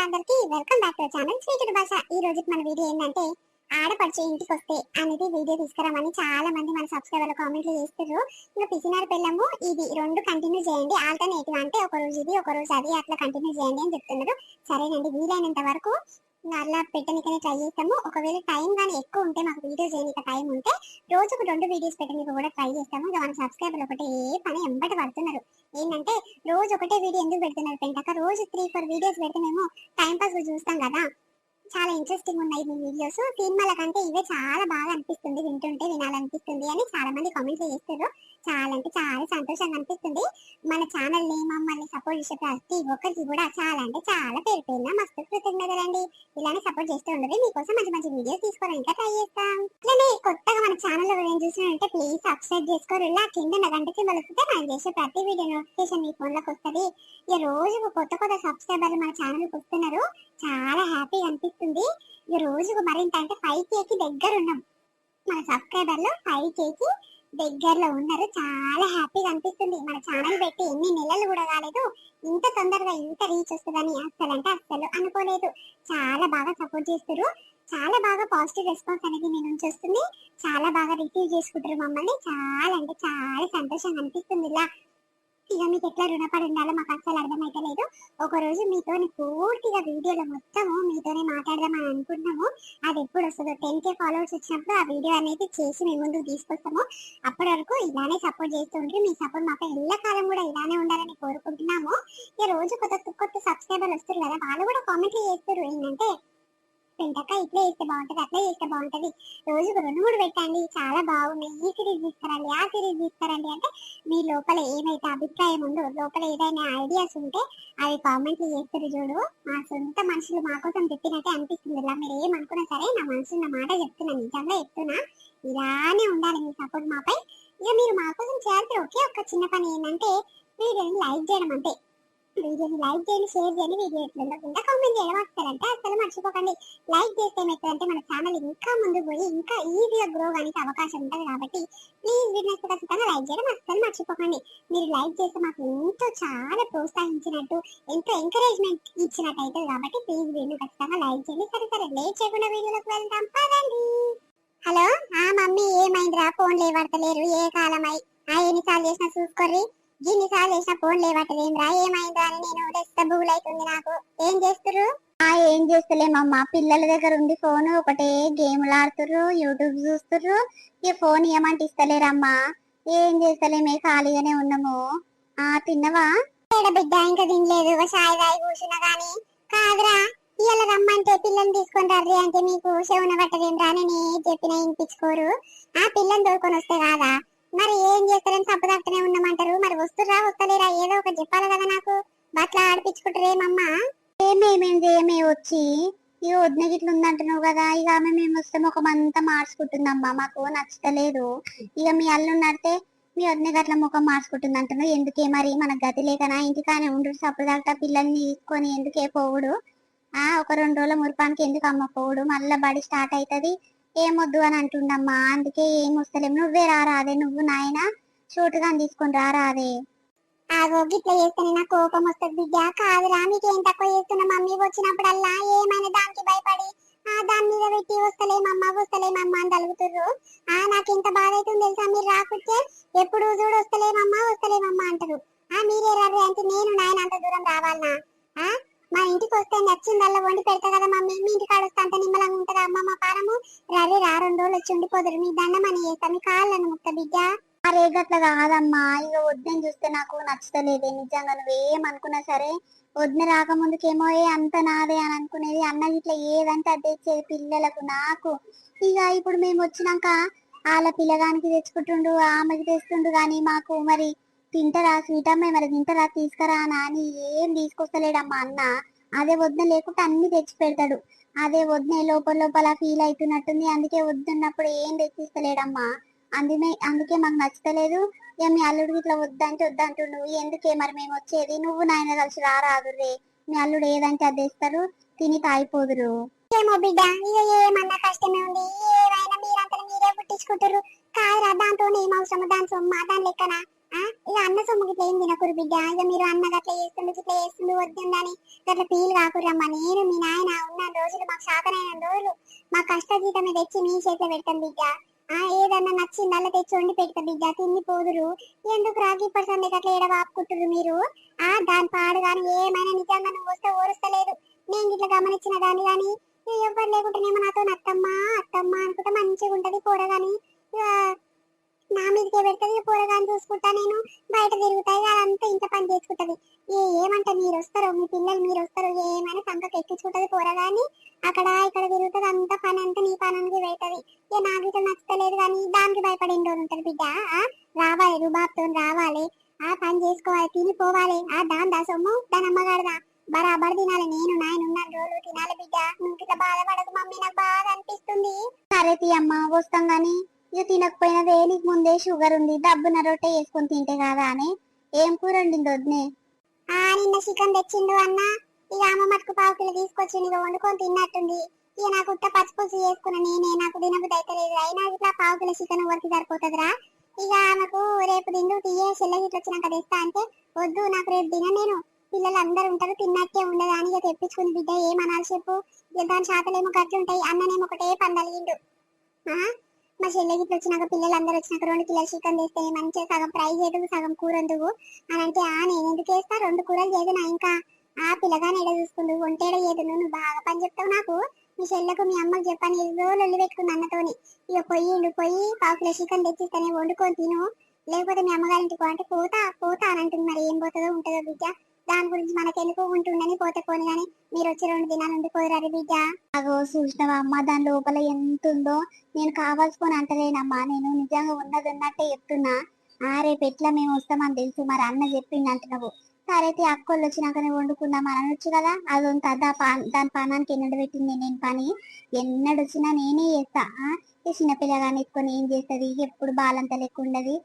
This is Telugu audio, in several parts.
అందరికి welcome back to channel sweet భాష. ఈ రోజు మన వీడియో ఏంటంటే ఆడపడిచే ఇంటికి వస్తే అనేది వీడియో తీసుకురామని చాలా మంది మన సబ్స్క్రైబర్లు కామెంట్లు చేస్తారు. ఇంకా పిసినారు పెళ్ళము ఇది రెండు కంటిన్యూ చేయండి, ఆల్టర్నేటివ్ అంటే ఒక రోజు ఇది ఒక రోజు అది అట్లా కంటిన్యూ చేయండి అని చెప్తున్నారు. సరేనండి, వీలైనంత వరకు అలా పెట్టడానికనే ట్రై చేస్తాము. ఒకవేళ టైం కానీ ఎక్కువ ఉంటే మాకు వీడియో చేయడానికి టైం ఉంటే రోజుకు 2 వీడియోస్ పెట్టడానికి కూడా ట్రై చేస్తాము. ఇక మన సబ్స్క్రైబర్లు ఒకటే పని ఎంబటి పడుతున్నారు. ఏంటంటే రోజు ఒకటే వీడియో ఎందుకు పెడుతున్నారు పెంటాక, రోజు 3-4 వీడియోస్ పెడితే మేము టైం పాస్ చూస్తాం కదా. చాలా ఇంట్రెస్టింగ్ ఉన్నాయి మీ వీడియోస్, సినిమాల కంటే ఇవే చాలా బాగా అనిపిస్తుంది, వింటుంటే వినాలనిపిస్తుంది అని చాలా మంది కామెంట్లు చేస్తారు. చాలా అంటే చాలా సంతోషంగా అనిపిస్తుంది. మన ఛానల్ ని మమ్మల్ని సపోర్ట్ చేసే ప్రతి ఒక్కరికి కూడా చాలా అంటే చాలా పేరు పేరున మస్తు కృతజ్ఞతలండి. ఇలానే సపోర్ట్ చేస్తూ ఉండదు, మీకోసం మంచి మంచి వీడియోస్ తీసుకోవడానికి ఇంకా ట్రై చేస్తాం. ఇట్లానే కొత్తగా మన ఛానల్ లో ఏం చూసినంటే ప్లీజ్ సబ్స్క్రైబ్ చేసుకోరు. ఇలా కింద గంట సింబల్ వస్తే మనం చేసే ప్రతి వీడియో నోటిఫికేషన్ మీ ఫోన్ లోకి వస్తుంది. ఈ రోజు కొత్త కొత్త సబ్స్క్రైబర్లు మన ఛానల్ కి వస్తున్నారు, చాలా హ్యాపీగా అనిపిస్తుంది. ఈ రోజుకు మరింత అంటే 5K కి దగ్గర ఉన్నాం. మన సబ్స్క్రైబర్లు 5K కి దగ్గరలో ఉన్నారు, చాలా హ్యాపీగా అనిపిస్తుంది. మన ఛానల్ పెట్టి ఎన్ని నెలలు కూడా కాలేదు, ఇంత తొందరగా ఇంత రీచ్ వస్తుందని అస్సలు అంటే అస్సలు అనుకోలేదు. చాలా బాగా సపోర్ట్ చేస్తారు, చాలా బాగా పాజిటివ్ రెస్పాన్స్ అనేది మీ నుంచి వస్తుంది, చాలా బాగా రిసీవ్ చేసుకుంటారు మమ్మల్ని. చాలా అంటే చాలా సంతోషంగా అనిపిస్తుంది. ఇలా ఇక మీకు ఎట్లా రుణపడి ఉండాలో మాకు అస్సలు అర్థమైతే లేదు. ఒక రోజు మీతో పూర్తిగా వీడియోలో మొత్తము మీతోనే మాట్లాడదామని అనుకుంటున్నాము. అది ఎప్పుడు వస్తుందో 10K ఫాలోవర్స్ వచ్చినప్పుడు ఆ వీడియో అనేది చేసి మీ ముందుకు తీసుకొస్తాము. అప్పటి వరకు ఇలానే సపోర్ట్ చేస్తూ ఉంటారు. మీ సపోర్ట్ మాపై ఎల్లకాలం కూడా ఇలానే ఉండాలని కోరుకుంటున్నాము. ఈ రోజు కొత్త కొత్త సబ్స్క్రైబర్లు వస్తారు కదా, వాళ్ళు కూడా కామెంట్లు చేస్తారు. ఏంటంటే పెంటక్క ఇట్లా చేస్తే బాగుంటది, అట్లా చేస్తే బాగుంటది, రోజుకు 2-3 పెట్టండి, చాలా బాగున్నాయి, ఈ సిరీస్ తీసుకురండి ఆ సిరీస్ తీసుకురండి అంటే మీ లోపల ఏమైతే అభిప్రాయం ఉందో, లోపల ఏదైనా ఐడియాస్ ఉంటే అవి కామెంట్లు చేస్తారు. చూడు, మా సొంత మనుషులు మా కోసం చెప్పినట్టే అనిపిస్తుంది. ఇలా మీరు ఏమనుకున్నా సరే నా మనసున్న మాట చెప్తున్నా, నిజంగా చెప్తున్నా. ఇలానే ఉండాలి మీ సపోర్ట్ మాపై. ఇక మీరు మా కోసం చేయాల్సిన ఒకే ఒక్క చిన్న పని ఏంటంటే వీడియోని లైక్ చేయడం అంతే. వీడియోని లైక్ చేయండి, షేర్ చేయండి, వీడియో ఎట్లుందో కింద కామెంట్ చేయడం వస్తారంటే అసలు మర్చిపోకండి. లైక్ చేస్తే ఏమవుతుందంటే మన ఛానల్ ఇంకా ముందుకు పోయి ఇంకా ఈజీగా గ్రో కానీ అవకాశం ఉంటుంది. కాబట్టి ప్లీజ్ వీడియోస్ ఖచ్చితంగా లైక్ చేయడం అసలు మర్చిపోకండి. మీరు లైక్ చేస్తే మాకు ఎంతో చాలా ప్రోత్సహించినట్టు, ఎంతో ఎంకరేజ్మెంట్ ఇచ్చినట్టు అవుతుంది. కాబట్టి ప్లీజ్ వీడియో ఖచ్చితంగా లైక్ చేయండి. సరే సరే, లేట్ చేయకుండా వీడియోలోకి వెళ్దాం పదండి. హలో, మమ్మీ ఏమైందిరా, ఫోన్ లేవడతలేరు, ఏ కాలమై ఎన్నిసార్లు చేసినా చూసుకోర్రి, ఎన్నిసార్లు చేసిన ఫోన్ లేవట్లేదురా, ఏమైందా అని నేను డిస్టర్బ్ అవుతుంది నాకు. ఏం చేస్తురు? ఏం చేస్తలేమమ్మా, పిల్లల దగ్గర ఉంది ఫోన్, ఒకటే గేమ్లు ఆడుతుర్రు, యూట్యూబ్ చూస్తుర్రు. ఈ ఫోన్ ఏమంటే ఇస్తలేరమ్మా. ఏం చేస్తలేమే, ఖాళీగానే ఉన్నాము. తిన్నవా? బిడ్డ ఇంకా తినలేదు, సాయి దాయి కూర్చున్నా గానీ. కాదురా, ఇవాళ రమ్మంటే పిల్లల్ని తీసుకొని రర్రి అంటే మీకు శవన పట్టదేంద్రా, నేను చెప్పినా వినిపించుకోరు. పిల్లని తోడుకొని వస్తే కాదా, మరి ఏం చేస్తారని తప్పదట్టనే ఉన్నామంటారు. మరి వస్తురా వస్తలేరా ఏదో ఒకటి చెప్పాలి కదా నాకు. బట్లా ఆడిపించుకుంటారేమమ్మా. ఏమేమి వచ్చి ఇక వదిన గిట్ల ఉందంటున్నావు కదా, ఇక ఆమె మేము వస్తే ముఖం అంతా మార్చుకుంటుందమ్మా, మాకు నచ్చలేదు. ఇక మీ అల్లు నడితే మీ వదిన గట్ల ముఖం మార్చుకుంటుంది అంటున్నావు. ఎందుకే మరి, మనకు గతి లేకనా, ఇంటికానే ఉండు సప్పుదాకా పిల్లల్ని తీసుకొని ఎందుకే పోవుడు. ఒక 2 రోజుల మురిపానికి ఎందుకు అమ్మ పోవుడు, మళ్ళా బడి స్టార్ట్ అవుతుంది, ఏమొద్దు అని అంటుండమ్మా. అందుకే ఏం వస్తలేము, నువ్వే రారాదే, నువ్వు నాయన చోటుగా తీసుకొని రారాదే. గిట్లా చేస్తేనే నాకు కోపం వస్తుంది బిడ్డ. కాదురా, మీకేం తక్కువ చేస్తున్నా, మమ్మీ వచ్చినప్పుడల్లా ఏమైనా దానికి భయపడి దాని మీద పెట్టి వస్తలేమమ్మా అని తలుగుతుర్రు. నాకు ఇంత బాధ అవుతుంది తెలుసా, మీరు రాకుంటే ఎప్పుడు చూడు వస్తలేమమ్మా అంటారు. మీరే రర్రే అంటే నేను నాయన అంత దూరం రావాలనా? మా ఇంటికి వస్తే నచ్చిందల్లా వండి పెడతా కదా మమ్మీ, మీ ఇంటికి వస్తే అంత నిమ్మలంగా ఉంటదా అమ్మ మా పారము? రవి 2 రోజులు వచ్చి ఉండిపోదురు, మీ దండమని చేస్తా, మీ కాళ్ళను ముక్త బిడ్డ. రేగట్ల కాదమ్మా, ఇక వద్దని చూస్తే నాకు నచ్చతలేదే. నిజంగా నువ్వేమనుకున్నా సరే వద్ద రాకముందుకేమో అంత నాదే అని అనుకునేది, అన్న ఇట్లా ఏదంటే అది తెచ్చేది పిల్లలకు నాకు. ఇక ఇప్పుడు మేము వచ్చినాక వాళ్ళ పిల్లగానికి తెచ్చుకుంటుండు, ఆమెకి తెస్తుండు, కానీ మాకు మరి తింటరా స్వీట్ అమ్మాయి, మరి తింటరా తీసుకురా అని ఏం తీసుకొస్తలేడమ్మా అన్న. అదే వద్ద లేకుంటే అన్ని తెచ్చి పెడతాడు, అదే వద్ద లోపల ఫీల్ అవుతున్నట్టుంది. అందుకే వద్దున్నప్పుడు ఏం తెచ్చిస్తలేడమ్మా. అందుకే మాకు నచ్చతలేదు. మీ అల్లుడికి ఇట్లా వద్దంటుండు. ఎందుకే మరి మేము వచ్చేది, నువ్వు నాయన కలిసి రారాదుర్రే, మీ అల్లుడు ఏదంటే అది తెస్తారు, తిని తాగిపోదురు. ఏమో బిడ్డ, ఇక ఏమన్నా కష్టమే ఉంది, ఏమైనా మీరంతా మీరే పుట్టించుకుంటారు. కాదురా, దాంతో ఏం అవసరం, దాని సొమ్మ దాని లెక్కన ఇక అన్న సొమ్ముకి ఇట్లా ఏం తినకురు బిడ్డ. ఇక మీరు అన్న గట్ల చేస్తుండు ఇట్లా చేస్తుండు వద్దుందని గట్ల ఫీల్ కాకురమ్మా. నేను మీ నాయన ఉన్న రోజులు మాకు శాతనైన రోజులు మా కష్ట జీతమే తెచ్చి మీ చేతిలో పెడతాం బిడ్డ. ఏదన్నా నచ్చిందల్లా తెచ్చి వండి పెడతా బిడ్డ, తిని పోదురు. ఎందుకు రాగి ఇప్పటి సందే గట్ల ఏడ ఆపుకుంటురు మీరు? దాని పాడు గాని ఏమైనా నిజంగా నువ్వు వస్తే ఓరుస్తలేదు. నేను ఇట్లా గమనించిన దాన్ని గాని ఎవ్వరు లేకుంటేనేమో నాతో అత్తమ్మా అత్తమ్మా అనుకుంటా మంచిగా ఉంటది పోరగాని. నా మీదకే పెడుతుంది పోరగాని చూసుకుంటా నేను బయట తిరుగుతాయి అదంతా ఇంత పని చేసుకుంటది. ఏమంట మీరు వస్తారో మీ పిల్లలు మీరు వస్తారో ఏమైనా సంకకి ఎక్కించుకుంటది పోరగాని. అక్కడ ఇక్కడ తిరుగుతుంది అంత పని అంతా నీ పనికి పెడుతుంది. నాకు ఇట్లా నచ్చలేదు కానీ దానికి భయపడిన రోజు ఉంటది బిడ్డ. రావాలి రుబాబ్తో రావాలి, పని చేసుకోవాలి, తినిపోవాలి. దాని దాసమ్ము దాని అమ్మగారిదా బరాబర్ తినాలి. నేను నాయన ఉన్నాను రోజులు తినాలి బిడ్డ. నువ్వు ఇట్లా బాధపడకు మమ్మీ, నాకు బాగా అనిపిస్తుంది. సరే తీయమ్మ వస్తాం గాని ఇక తినకపోయినదే నీకు ముందే షుగర్ ఉంది, డబ్బున రొట్టె వేసుకొని తింటే కాదా అని. ఏం కూర వండింది వద్దునే? నిన్న చికెన్ తెచ్చిండు అన్న. ఇక అమ్మ మటుకు పావు కిలో తీసుకొచ్చిండు, ఇక వండుకొని తిన్నట్టుంది. ఇక నాకు ఉత్త పచ్చిపులుసు చేసుకున్నా నేనే, నాకు తినబుద్ధి అయితే లేదు. అయినా ఇట్లా పావు కిలో చికెన్ వరకు సరిపోతుందిరా. ఇక ఆమెకు రేపు తిండు తీయే చెల్లె ఇట్లా వచ్చినాక తెస్తా అంటే వద్దు నాకు రేపు తిన, నేను పిల్లలు అందరు ఉంటారు తిన్నట్టే ఉండదు అని ఇక తెప్పించుకుని బిడ్డ. ఏమనాలి చెప్పు? ఇక దాని శాతలేమో గట్లుంటాయి. అన్ననేమో ఒకటే పందలిగిండు. మా చెల్లెకి వచ్చినాక పిల్లలు అందరు వచ్చినాక 2 కిలోల చికెన్ తెస్తే మంచిగా సగం ఫ్రై చేయదు సగం కూర ఎందుకు అని అంటే, నేను ఎందుకు వేస్తా 2 కూరలు చేయదునా. ఇంకా పిల్లగానే ఎడ చూసుకుందు వంటేడ చేయదు. నువ్వు బాగా పని చెప్తావు నాకు. మీ చెల్లెకు మీ అమ్మకి చెప్పని ఏదో లొల్లి పెట్టుకుంది అన్నతోని. ఇక పోయి పావు కిలో చికెన్ తెచ్చిస్తేనే వండుకొని తిను, లేకపోతే మీ అమ్మగారింటికి అంటే పోతా పోతా అని అంటుంది. మరి ఏం పోతుందో ఉంటుందో బిడ్డ, దాని గురించి మనకెందుకు ఉంటుండని పోతే పోని గాని మీరు వచ్చి 2 దినాలు ఉండిపోయారు బిడ్డ. అగో చూసినవా అమ్మ దాని లోపల ఎంత ఉందో. నేను కావాల్సుకొని అంటలేనమ్మా, నేను నిజంగా ఉన్నది ఉన్నట్టే చెప్తున్నా. రేపు ఎట్లా మేము వస్తామని తెలుసు, మరి అన్న చెప్పింది అంటున్నావు. సరే అక్కోళ్ళు వచ్చినాకనే వండుకుందాం అని అనొచ్చు కదా. అదొంత దాని పానానికి ఎన్నడు పెట్టింది నేను పని. ఎన్నడు వచ్చినా నేనే చేస్తా. చిన్నపిల్లగాని ఎత్తుకొని ఏం చేస్తుంది, ఎప్పుడు బాలంత లెక్క ఉండదు.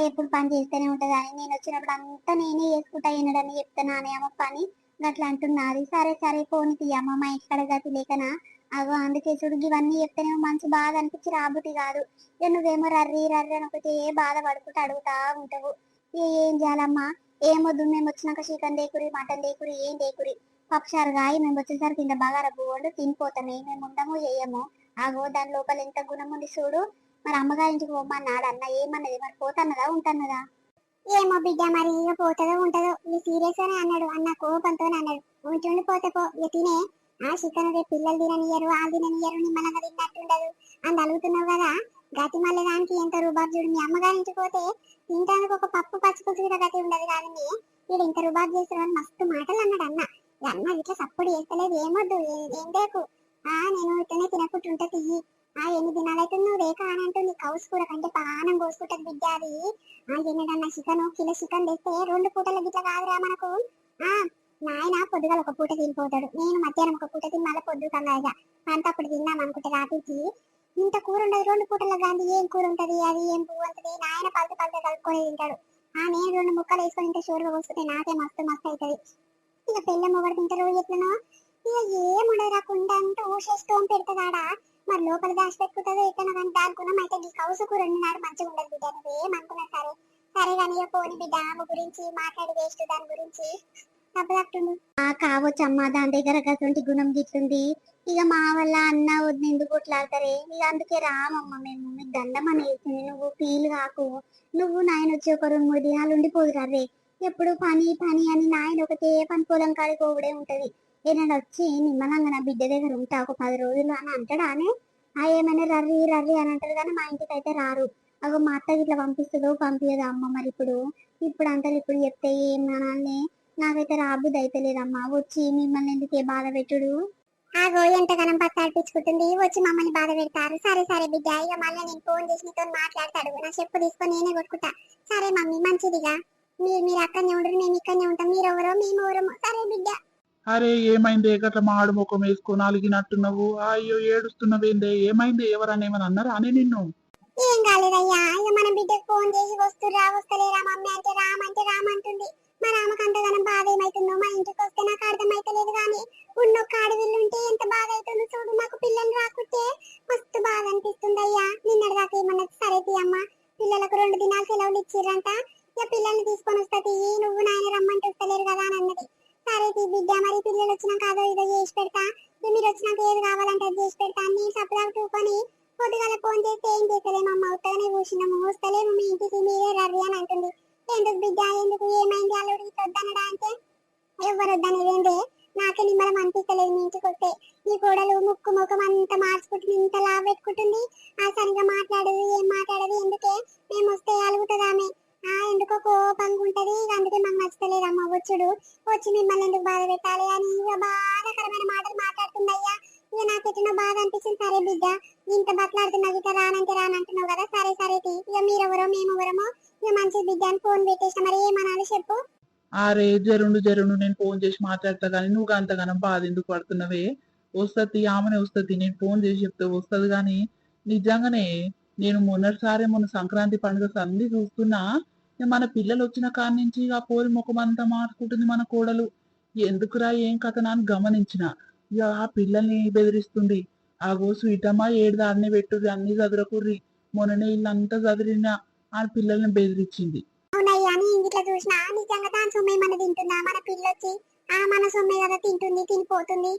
ఎప్పుడు పని చేస్తూనే ఉంటది అని నేను వచ్చినప్పుడు అంతా నేనే చేసుకుంటా ఎన్నడని చెప్తాను అనే అమ్మ పని గట్లా అంటున్నది. సరే సరే పోనీ తీయమ్మ, మా ఎక్కడ గతి లేకనా. అగో అందుకే చూడు ఇవన్నీ చెప్తేనేమో మంచి బాధ అనిపించి రాబుద్ది కాదు. ఇక నువ్వేమో రర్రీ రర్రీ అనొకటి బాధ పడుకుంటూ అడుగుతా ఉంటావు. ఏం చేయాలమ్మా? ఏమొద్దు, మేము వచ్చినాక చికెన్ దేకురి మటన్ దేకురి ఏం దేకురి పప్పుచారు గాయ మేము వచ్చేసరికి ఇంత బాగా బోళ్ళు తినిపోతామే, మేము ఉండము చేయము. ఆగో దాని లోపల ఎంత గుణం ఉంది చూడు. మరి అమ్మగారింటికి పోమన్నాడు అన్న, ఏమన్నది మరి? పోతన్నదా ఉంటన్నదా? ఏమో బిడ్డ, మరి ఇక పోతుందో ఉంటదో. ఇక సీరియస్ గానే అన్నాడు అన్న, కోపంతో అన్నాడు. ఉంటుండి పోతే పో, ఇక తినే. చికెన్ రేపు పిల్లలు తిననియరు, ఆ తిననియరు, నిమ్మలంగా తిన్నట్టుండదు అని అలుగుతున్నావు కదా. గతి మళ్ళీ దానికి ఎంత రుబాబు చూడు. మీ అమ్మగారింటికి పోతే తింటానికి ఒక పప్పు పచ్చిపులుసు కూడా గతి ఉండదు. కానీ వీడు ఇంత రుబాబు చేస్తున్నాడు, మస్తు మాటలు అన్నాడు అన్న. అన్న ఇట్లా సపోర్ట్ చేస్తలేదు, ఏమొద్దు ఏం దేకు. నేను ఇట్లనే తినకుంటుంటే తియ్యి. ఎన్ని దినాలైతే నువ్వు రేఖ అని అంటుంది. కౌసు కూర కంటే పానం కోసుకుంటది బిడ్డ అది. ఎన్నడన్నా చికెన్ కిలో చికెన్ తెస్తే 2 పూటల గిట్ల కాదురా మనకు. నాయన పొద్దుగాల ఒక పూట తినిపోతాడు, నేను మధ్యాహ్నం ఒక పూట తిని మళ్ళీ పొద్దు కంగా అంత అప్పుడు తిన్నాం అనుకుంటే రాత్రికి ఇంత కూర ఉండదు. 2 పూటల గాంధీ ఏం కూర ఉంటది, అది ఏం పువ్వు ఉంటది. నాయన పలత పలత కలుపుకొని తింటాడు. నేను 2 ముక్కలు వేసుకొని తింటే షోరుగా పోసుకుంటే నాకే మస్తు మస్తు అవుతుంది. ఇక పెళ్ళ మొగడు తింటారు ఎట్లనో. ఇక ఏముండదు రాకుండా అంతా ఊసేస్తూ పెడతాడా. మరి లోపల దాచి పెట్టుకుంటుందో ఎట్లనో కానీ దాని గుణం అయితే ఈ కౌసు కూర వండినాడు మంచిగా ఉండదు బిడ్డ. నువ్వేమనుకున్నా సరే సరే కానీ ఇక పోని బిడ్డ. ఆమె గురించి మాట్లాడి వేస్ట్, దాని గురించి తప్పదట్టుండు. కావచ్చు అమ్మ, దాని దగ్గర గటువంటి గుణం గిట్లుంది. ఇక మా వల్ల అన్న వద్దు ఎందుకు కొట్లాడతారే. ఇక అందుకే రామమ్మ, మేము మీకు దండం అనేసి. నువ్వు ఫీల్ కాకు. నువ్వు నాయన వచ్చి ఒక 2-3 దినాలు ఉండిపోదురా. ఎప్పుడు పని పని అని నాయన ఒకటే పని పొలం కాడికి పోవడే ఉంటది. ఏదైనా వచ్చి నిమ్మలంగా నా బిడ్డ దగ్గర ఉంటా ఒక 10 రోజులు అని అంటాడానే. ఏమైనా రర్రీ రర్రీ అని అంటారు కానీ మా ఇంటికి అయితే రారు. అగో మా అత్తకి ఇట్లా పంపిస్తుందో పంపించదు అమ్మ. మరి ఇప్పుడు అంటారు, ఇప్పుడు చెప్తే ఏం అనాలనే. నాకైతే రాబుద్ది అయితే లేదమ్మా. వచ్చి మిమ్మల్ని ఎందుకే బాధ పెట్టుడు. ఆగో ఎంతగానం పత్తాడిపించుకుంటుంది, వచ్చి మమ్మల్ని బాధ పెడతారు. సరే సరే బిడ్డ, ఇక మళ్ళీ నేను ఫోన్ చేసి నీతో మాట్లాడతాడు. నా చెప్పు తీసుకొని నేనే కొట్టుకుంటా. సరే మమ్మీ మంచిదిగా. మీరు అక్కడనే ఉండరు, మేము ఇక్కడనే ఉంటాం. మీరెవరో మేము ఎవరమో. సరే బిడ్డ. అరే ఏమైంది గట్ల మాడు ముఖం వేసుకొని అలిగినట్టున్నావు? అయ్యో ఏడుస్తున్నవేందే? ఏమైంది? ఎవరన్నా ఏమని అన్నారా అని నిన్ను? ఏం కాలేదయ్యా. ఇక మన బిడ్డకు ఫోన్ చేసి వస్తురా వస్తలేరా మమ్మీ అంటే రామంటుంది. మరి ఆమెకు అంతగానం బాధ ఏమైతుందో మా ఇంటికి వస్తే నాకు అర్థమైతలేదు. కానీ ఉన్నొక్క ఆడవిల్లుంటే ఎంత బాధ అవుతుందో చూడు. నాకు పిల్లలు రాకుంటే మస్తు బాధ అనిపిస్తుంది అయ్యా. నిన్నటి దాకా ఏమన్నది సరే అమ్మ, పిల్లలకు 2 దినాలు సెలవులు ఇచ్చిర్రంట. ఇక వచ్చినాక అదో ఇదో చేసి పెడతా, మీరు వచ్చినాక ఏది కావాలంటే అది చేసి పెడతా అని సప్లాగ్ చూకొని పొద్దుగాల ఫోన్ చేస్తే ఏం చేస్తలేము అమ్మ, ఉత్తగానే కూర్చున్నాము, వస్తలేము మీ ఇంటికి, మీరే రవి అని అంటుంది. ఎందుకు బిడ్డ, ఎందుకు, ఏమైంది, అల్లుడు ఇట్లా వద్దనడా అంటే ఎవరు వద్దనేదేందే, నాకే నిమ్మలం అనిపిస్తలేదు మీ ఇంటికి వస్తే. నీ కోడలు ముక్కు ముఖం అంతా మార్చుకుంటుంది, ఇంత లాభ పెట్టుకుంటుంది, సరిగా మాట్లాడదు, ఏం మాట్లాడదు, ఎందుకే మేము వస్తే అలుగుతుంది ఆమె, ఎందుకో కోపంగా ఉంటది, అందుకే మాకు నచ్చలేదమ్మా వచ్చుడు, వచ్చి మిమ్మల్ని ఎందుకు బాధ పెట్టాలి అని ఇక బాధాకరమైన మాటలు మాట్లాడుతుంది అయ్యా. ఇక నాకు ఎట్టిన బాధ అనిపించింది. సరే బిడ్డ, ఇంత బతలాడుతున్నావు, ఇక రానంటే రానంటున్నావు కదా, సరే సరే ఇక మీరెవరో మేమెవరమో, ఇక మంచి బిడ్డ అని ఫోన్ పెట్టేసిన, మరి ఏమనాలి చెప్పు. అరే జరుండు జరుండు, నేను ఫోన్ చేసి మాట్లాడతా కానీ నువ్వు అంతగానం బాధ ఎందుకు పడుతున్నవే? వస్తది, ఆమెనే వస్తది, నేను ఫోన్ చేసి చెప్తే వస్తది. కానీ నిజంగానే నేను మొన్న సంక్రాంతి పండుగ సంధి చూస్తున్నా, ఇక మన పిల్లలు వచ్చిన కాడి నుంచి ఆ పోరి ముఖం అంతా మార్చుకుంటుంది మన కోడలు. ఎందుకురా ఏం కథ అని గమనించిన. ఇక ఆ పిల్లల్ని బెదిరిస్తుంది. ఆగో స్వీటమ్మ ఏడు దాన్నే పెట్టుర్రి, అన్ని చదురకుర్రి, మొన్ననే ఇల్లంతా చదిరిన ఆ పిల్లల్ని బెదిరించింది. అవునయ్యా, అని ఇంగిట్లా చూసినా నిజంగా దాని సొమ్మే మన తింటుందా, మన పిల్లొచ్చి మన సొమ్మే కదా తింటుంది, తినిపోతుంది.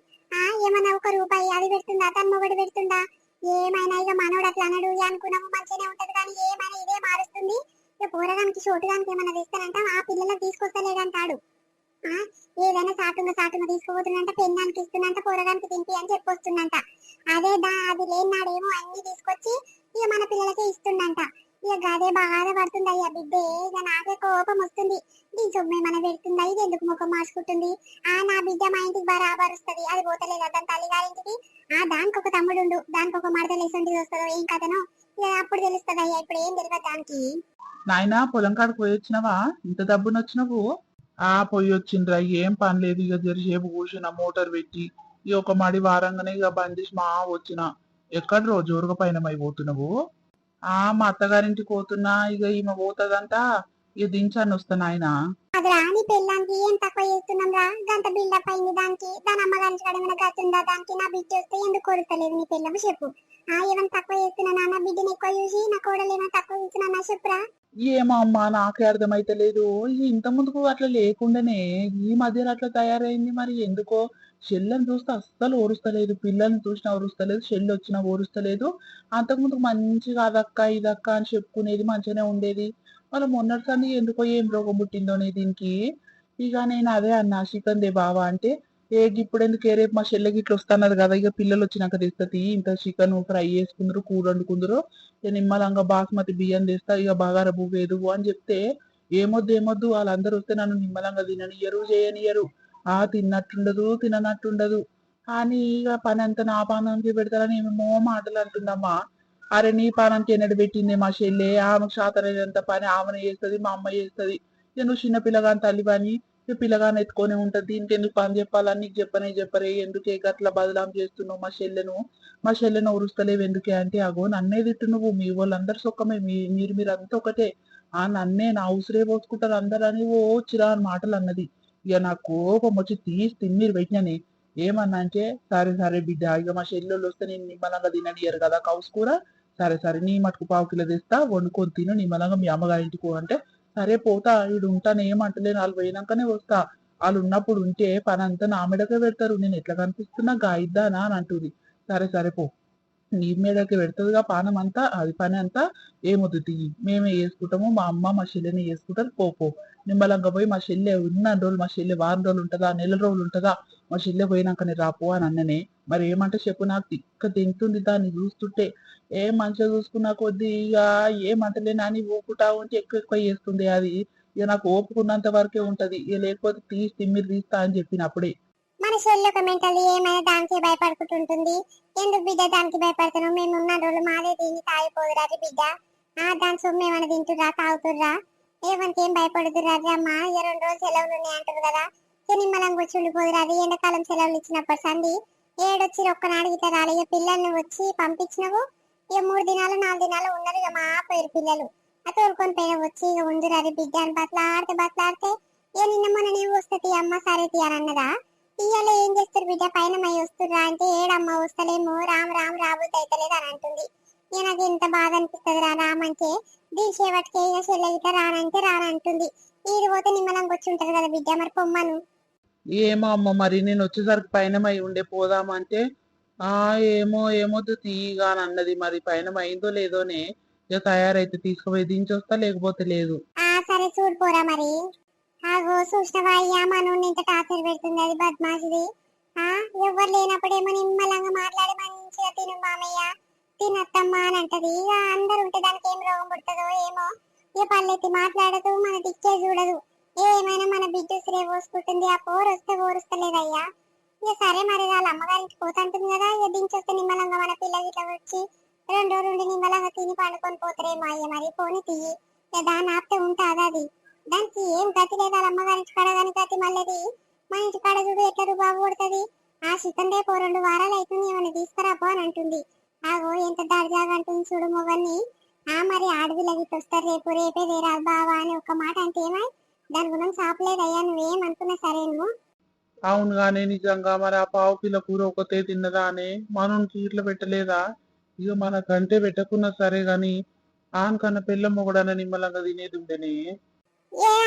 ఏమన్నా ఒక రూపాయి అది పెడుతుందా, తన మొగడు పెడుతుందా, ఏమైనా ఇక మనోడు అట్లా అనడు అనుకున్నాము మంచిగానే ఉంటది, కానీ ఏమైనా ఇదే మారుస్తుంది. ఇక పోరగానికి చోటుగానికి ఏమన్నా తెస్తానంట, ఆ పిల్లలకు తీసుకొస్తలేదంటాడు. ఏదైనా సాటుగా తీసుకుపోతుందంట, పెన్నానికి ఇస్తుందంట, పోరగానికి తింపి అని చెప్పొస్తుందంట. అదే అది లేనాడేమో అన్ని తీసుకొచ్చి ఇక మన పిల్లలకే ఇస్తుందంట. ఇక గదే బాగా పడుతుంది అయ్యా బిడ్డే, ఇక నాకే కోపం వస్తుంది. దీని సొమ్మే మన పెడుతుందా, ఇది ఎందుకు ముఖం మార్చుకుంటుంది. నా బిడ్డ మా ఇంటికి బరాబర్ వస్తుంది, అది పోతలేదు దాని తల్లిగారింటికి. దానికి ఒక తమ్ముడు, దానికి ఒక మడత లేసంటిది వస్తుందో ఏం కథనో, ఇక అప్పుడు తెలుస్తుంది అయ్యా, ఇప్పుడు ఏం తెలియదు దానికి. నాయనా పొలం కాడికి పోయి వచ్చినవా? ఇంత డబ్బున వచ్చినవు? పోయి వచ్చిండ్రా, ఏం పని లేదు, ఇక జరిసేపు కూర్చున్న మోటార్ పెట్టి, ఇక ఒక మడి వారంగానే ఇక బంద్ చేసి వచ్చిన. ఎక్కడ రోజు ఊరుగ పైన పోతున్నావు? మా అత్తగారింటికి పోతున్నా, ఇక ఈమె పోతుందంట, ఇక దించాన్ని వస్తాను ఆయన. అది రాని పెళ్ళానికి ఏం తక్కువ చేస్తున్నాం రా, గంట బిల్డప్ అయింది దానికి, దాని అమ్మగారి కాడ ఏమైనా గతుందా దానికి, నా బిడ్డ వస్తే ఎందుకు కొడుతలేదు నీ పెళ్ళము చెప్పు. ఏమైనా తక్కువ చేస్తున్నా, నా బిడ్డని ఎక్కువ చూసి నా కోడలు ఏమైనా తక్కువ చూస్తున్నా చెప్పురా. ఏమో అమ్మా, నాకే అర్థమైతలేదు. ఇంత ముందుకు అట్లా లేకుండానే ఈ మధ్యలో అట్లా తయారైంది. మరి ఎందుకో చెల్లెని చూస్తే అస్సలు ఓరుస్తలేదు, పిల్లల్ని చూసినా ఓరుస్తలేదు, చెల్లి వచ్చినా ఓరుస్తలేదు. అంతకుముందు మంచిగా అదక్క ఇదక్క అని చెప్పుకునేది, మంచిగానే ఉండేది. వాళ్ళ మొన్నటిసారి ఎందుకో ఏం రోగం పుట్టిందోనే దీనికి. ఇక నేను అదే అన్నా, చికెన్ దే బావా అంటే, ఇప్పుడు ఎందుకే, రేపు మా చెల్లెకి ఇట్లా వస్తున్నది కదా, ఇక పిల్లలు వచ్చినాక తెస్తుంది, ఇంత చికెన్ ఫ్రై చేసుకుందరు, కూర వండుకుందరు, నిమ్మలంగా బాస్మతి బియ్యం తెస్తా, ఇక బగార పువ్వేదు అని చెప్తే, ఏమొద్దు వాళ్ళందరూ వస్తే నన్ను నిమ్మలంగా తిననియరు, చేయనియరు, తిన్నట్టుండదు తిననట్టుండదు అని ఇక పని అంతా నా పానానికి పెడతారని ఏమేమో మాటలు అంటుందమ్మా. అరే నీ పానానికి ఎన్నడు పెట్టింది మా చెల్లె, ఆమెకు శాతనైనంత పని ఆమెను చేస్తుంది, మా అమ్మ చేస్తుంది. ఇక నువ్వు చిన్న పిల్లగాని తల్లి పని, ఈ పిల్లగాని ఎత్తుకొని ఉంటది, దీనికి ఎందుకు పని చెప్పాలని నీకు చెప్పరే, ఎందుకే గట్లా బదలాం చేస్తున్నావు మా చెల్లెను ఉరుస్తలేవు ఎందుకే అంటే, అగో నన్నే తిట్టు నువ్వు, మీ వాళ్ళందరు సొక్కమే, మీరు అంతా ఒకటే, నన్నే నా ఉసిరే పోసుకుంటారు అందరు అని ఓ చిరా అని మాటలు అన్నది. ఇక నాకు కోపం వచ్చి తీసి తిమ్మిరి పెట్టినని. ఏమన్నా అంటే, సరే బిడ్డ, ఇక మా చెల్లెళ్ళు వస్తే నేను నిమ్మలంగా తిననియరు కదా కౌసుకూర, సరే నీ మటుకు పావు కిలో తెస్తా, వండుకొని తిను నిమ్మలంగా మీ అమ్మగారింటికి పో అంటే, సరే పోతా, ఈడు ఉంటాను ఏమంటలేను, వాళ్ళు పోయినాకనే వస్తా, వాళ్ళు ఉన్నప్పుడు ఉంటే పని అంతా నా మీదకే పెడతారు, నేను ఎట్లా కనిపిస్తున్నా గాయిద్దానా అని అంటుంది. సరే పో, నీ మీదకి పెడుతుందిగా పానం అంతా, అది పని అంతా, ఏమొద్దు తీయి, మేమే చేసుకుంటాము, మా అమ్మ మా చెల్లెని చేసుకుంటారు, పో నిమ్మలంగా పోయి, మా చెల్లె ఉన్న రోజులు, మా చెల్లె వారం రోజులు ఉంటుందా, నెల రోజులు ఉంటుందా, మా చెల్లె పోయినాకనే రాపో అని అన్ననే. మరి ఏమంటే చెప్పు, నాకు తిక్క తింటుంది దాన్ని చూస్తుంటే. మంచిగా చూసుకున్నా కొద్దీ ఇక ఏమంటలే నాని ఊపుకుంటా ఉంటే ఎక్కువ చేస్తుంది అది. ఇక నాకు ఓపుకున్నంత వరకే ఉంటది, ఇక లేకపోతే తీసి తిమ్మిరి తీస్తా అని చెప్పినప్పుడే. మన చెల్లి ఒక మెంటల్ ఏమైనా దానికి భయపడుకుంటుంటుంది. ఎందుకు బిడ్డ దానికి భయపడుతున్నావు, మేము ఉన్న రోజులు మాదే దీన్ని తాగిపోదురా బిడ్డ, దాని సొమ్ము ఏమైనా తింటుర్రా తాగుతుర్రా, ఏమంటే ఏం భయపడుతుర్రా అమ్మ, 2 రోజులు సెలవులు ఉన్నాయి అంటారు కదా, నిమ్మలంగా వచ్చి ఉండిపోదురా, అది ఎండాకాలం సెలవులు ఇచ్చినప్పుడు సంది ఏడొచ్చి ఒక్కనాడు ఇట్లా రాలి, ఇక పిల్లల్ని వచ్చి పంపించినవు, ఇక 3 దినాలు 4 దినాలు ఉన్నారు, ఇక మా పోయారు పిల్లలు, తోలుకొని పోయిన వచ్చి ఇక ఉందిరా బిడ్డ అని బతలాడితే ఇక నిన్న మొన్న నేను వస్తుంది అమ్మ సరే తీయని అన్నదా. ఇయ్యాల ఏం చేస్తారు బిడ్డ, పైన మై వస్తుర్రా అంటే, ఏడమ్మ వస్తలేము, రామ్ రాబోతు అయితలేదు అని అంటుంది. ఇక నాకు ఎంత బాధ అనిపిస్తుంది రామంటే, దీని చేపట్టుకే ఇక చెల్లె గిట్ట రానంటే రానంటుంది. ఈడు పోతే నిమ్మలంగా వచ్చి ఉంటది కదా బిడ్డ, మరి పొమ్మను. ఏమో అమ్మ మరి నేను వచ్చేసరికి పయనమై ఉండే పోదామంటే ఆ ఏమో ఏమొద్దు తీయగా అని అన్నది. మరి పయనం అయిందో లేదోనే. ఇక తయారైతే తీసుకుపోయి దించొస్తా, లేకపోతే లేదు. సరే చూడు పోరా మరి. ఆగో చూసినవా అయ్యా మనోని ఇంత టార్చర్ పెడుతుంది అది బద్మాషిది. ఆ ఎవరు లేనప్పుడేమో నిమ్మలంగా మాట్లాడి మంచిగా తిను మామయ్య తినత్తమ్మా అని అంటది. ఇక అందరు ఉంటే దానికి ఏం రోగం పుడుతుందో ఏమో. ఇక పల్లెత్తి మాట్లాడదు, మన దిక్కే చూడదు. ఏమైనా మన బిడ్డ ఉసిరే పోసుకుంటుంది. ఆ పోరు వస్తే పోరుస్తలేదయ్యా. ఇక సరే మరి వాళ్ళ అమ్మగారికి పోతుంటుంది కదా, ఇక దించొస్తే నిమ్మలంగా మన పిల్లలు ఇట్లా వచ్చి 2 రోజులు ఉండి నిమ్మలంగా తిని పండుకొని పోతారేమో అయ్య. మరి పోని తీయి. ఇక దాన్ని ఆపితే ఉంటాది అది. దానికి ఏం గతి లేదు. వాళ్ళ అమ్మగారి కాడ కాని గతి మళ్ళీ మన ఇంటి కాడ చూడు ఎట్లా బాబు కొడుతుంది. ఆ శితం రేపు 2 వారాలు అవుతుంది ఏమని తీసుకురాపో అని అంటుంది. ఆగో ఎంత దర్జాగా అంటుంది చూడు మొగన్ని. మరి ఆడవిలకి వస్తారు రేపు రేపే వేరాలి బావా అని ఒక మాట అంటే ఏమై దాని గుణం సాపలేదయ్యా. నువ్వేమనుకున్నా సరేను. అవును గానీ నిజంగా మరి ఆ పావు కిలో కూర ఒకతే తిన్నదా అనే మనోనికి ఇట్లా పెట్టలేదా? ఇక మనకంటే పెట్టకున్నా సరే గాని ఆనకన్నా పిల్ల మొగడన్న నిమ్మలంగా తినేది ఉండేనే.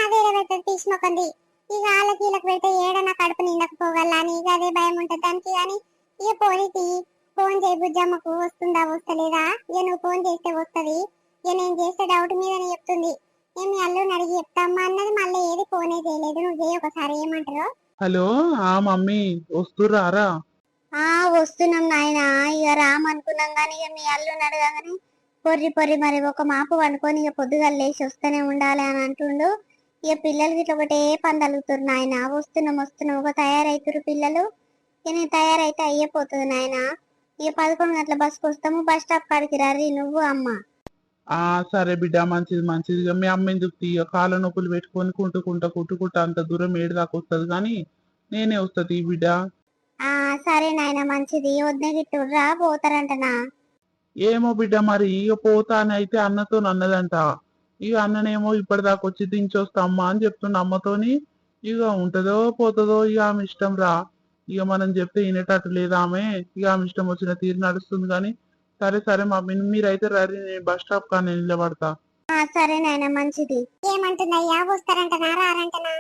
అదే పెట్టదు తీసిమొకంది. ఇక వాళ్ళకి వీళ్ళకి పెడితే ఏడన్నా కడుపు నిండకపోగల అని ఇక అదే భయం ఉంటుంది దానికి. కానీ ఇక పోనీకి ఫోన్ చేయి బుజ్జమ్మకు వస్తుందా వస్తలేదా. ఇక నువ్వు ఫోన్ చేస్తే వస్తుంది. ఇక నేను చేస్తే డౌట్ మీదనే చెప్తుంది. ఏమి అల్లుని అడిగి చెప్తామ్మా అన్నది. మళ్ళీ ఏది ఫోనే చేయలేదు. నువ్వు చేయి ఒకసారి ఏమంటారు. హలో ఆ మమ్మీ వస్తుర్రారా? వస్తున్నాం నాయన. ఇక రామనుకున్నాం గానీ ఇక మీ అల్లుని అడగగానే పొర్రి పొర్రి మరి ఒక మాపు వండుకొని ఇక పొద్దుగా లేచి వస్తూనే ఉండాలి అని అంటుండు. ఇక పిల్లలకి ఇట్లా ఒకటే పని తలుగుతురు నాయన. వస్తున్నాం వస్తున్నాం ఒక తయారైతురు పిల్లలు. ఇక నేను తయారైతే అయ్యిపోతుంది నాయన. ఇక 11 గంటల బస్కి వస్తాము. బస్ స్టాప్ కాడికి రర్రి నువ్వు అమ్మ. ఆ సరే బిడ్డ మంచిది మంచిది. ఇక మీ అమ్మ ఎందుకు తీయ కాళ్ళ నొప్పులు పెట్టుకొని కుట్టుకుంటా అంత దూరం ఏడు దాకా వస్తుంది కానీ నేనే వస్తుంది ఈ బిడ్డ. సరే నాయన మంచిది. వద్దే గిట్టుర్రా పోతారంటనా? ఏమో బిడ్డ మరి ఇక పోతా అని అయితే అన్నతో అన్నదంట. ఇక అన్ననేమో ఇప్పటిదాకా వచ్చి దించొస్తా అమ్మా అని చెప్తున్న అమ్మతోని. ఇక ఉంటదో పోతుందో ఇక ఆమె ఇష్టం రా. ఇక మనం చెప్తే వినేటట్టు లేదా ఆమె. ఇక ఆమె ఇష్టం వచ్చిన తీరు నడుస్తుంది కానీ సరే సరే మా మీరైతే రరి నేను బస్ స్టాప్ కానీ నిలబడతా. సరే నాయన మంచిది. ఏమంటుందయ్యా వస్తారంటనా రారంటనా?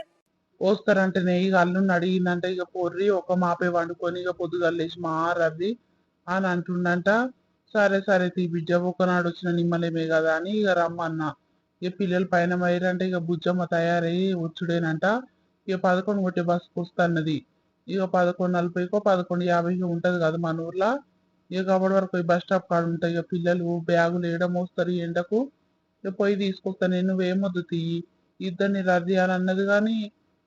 వస్తారంటేనే ఇక అల్లుని అడిగిందంటే ఇక పొర్రి ఒక మాపే వండుకొని ఇక పొద్దుగల్లేసి మా రవి అని అంటుండంట. సరే సరే తీ బిడ్డ ఒకనాడు వచ్చిన నిమ్మలేమే కదా అని ఇక రమ్మన్నా. ఇక పిల్లలు పైన పోయారంటే ఇక బుజ్జమ్మ తయారయ్యి వచ్చుడేనంట. ఇక 11 కొట్టే బస్కి వస్తన్నది. ఇక 11:40కో 11:50కో ఉంటది కదా మన ఊర్లో. ఇక అప్పటి వరకు బస్ స్టాప్ కాడ ఉంటాయి. ఇక పిల్లలు బ్యాగులు వేయడం వస్తారు ఈ ఎండకు. ఇక పోయి తీసుకొస్తా. నేను నువ్వేమొద్దు తీయి ఇద్దరిని రద్దీ అని అన్నది కానీ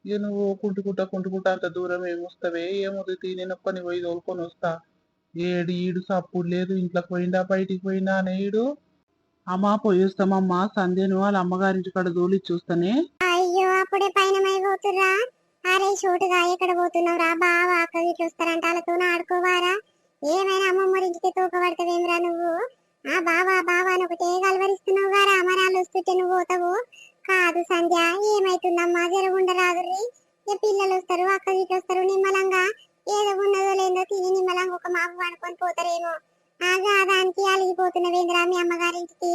ఇక నువ్వు కుంటుకుంటా అంత దూరం ఏమొస్తావే ఏమొద్దు తీ నేను ఒక్కని పోయి తోలుకొని వస్తా. ఈడు సప్పుడు లేదు. ఇంట్లోకి పోయిందా బయటికి పోయిందా అనేయుడు. అమ్మా పోయేస్తామమ్మా సంధ్యను వాళ్ళ అమ్మగారింటి కాడ దూలి చూస్తానే. అయ్యో అప్పుడే పైన పోతుర్రా. అరే షూటుగా ఎక్కడ పోతున్నావు రా బావా అక్క ఇట్లా వస్తారంట వాళ్ళతో ఆడుకోవారా. ఏమైనా అమ్మమ్మరింటికి తూకబడతావేమిరా నువ్వు. బావా బావా అని ఒకటే కలవరిస్తున్నావు గారా. అమరాలు వస్తుంటే నువ్వు పోతావు. కాదు సంధ్య ఏమైతుందమ్మా జరుగుండరాదుర్రి. ఇక పిల్లలు వస్తారు అక్క ఇట్లా వస్తారు నిమ్మలంగా ఏదో ఉన్నదో లేదో తిని నిమ్మలంగా ఒక మాపు పడుకొని పోతారేమో. దానికి అలిగిపోతున్నవేంద్రా మీ అమ్మగారింటికి.